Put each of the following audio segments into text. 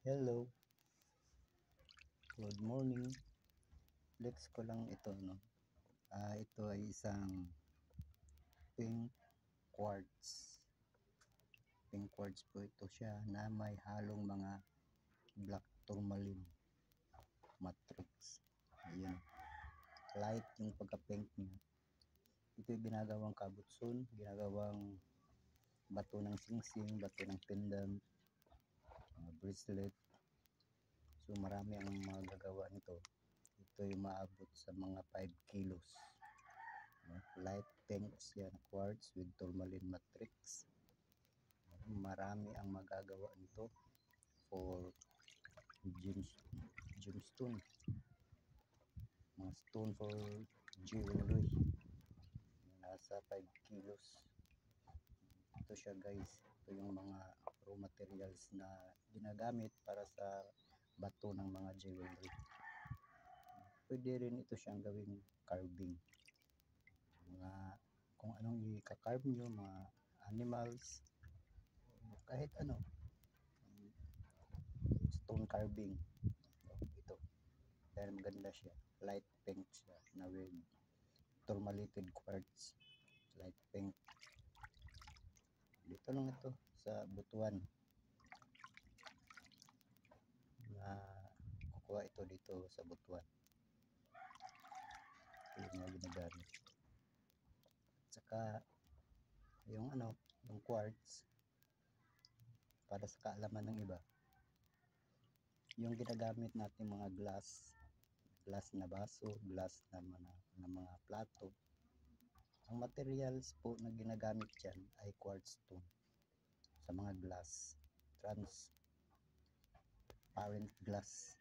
Hello, good morning. Flex ko lang ito, no. Ito ay isang pink quartz. Pink quartz po ito siya na may halong mga black tourmaline matrix. Ayun. Light yung pagka-pink niya. Ito yung ginagawang kabutson, ginagawang bato ng singsing, bato ng pendant, bracelet. So marami ang magagawa nito. Ito yung maabot sa mga 5 kilos. Light pink siya na quartz with tourmaline matrix. Marami ang magagawa nito for gemstone, mga stone for jewelry. Nasa 5 kilos. Ito siya guys, ito yung mga raw materials na ginagamit para sa bato ng mga jewelry. Pwede rin ito siyang gawing carving, mga kung anong i-carve nyo, mga animals, kahit ano, stone carving. Ito, dahil maganda siya, light pink siya na with tourmalated quartz, light pink. Dito lang ito sa Butuan na kukuha ito dito sa Butuan. Ito yung mga ginagamit. Tsaka yung yung quartz, para sa kaalaman ng iba, yung ginagamit natin mga glass na baso, glass na mga plato, ang materials po na ginagamit dyan ay quartz stone sa mga glass, transparent glass.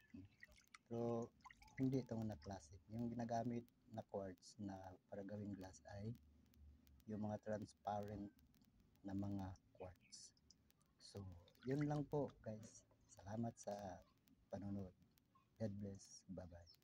Pero hindi ito na classic. Yung ginagamit na quartz na para gawing glass ay yung mga transparent na mga quartz. So yun lang po guys, salamat sa panonood. God bless, bye bye.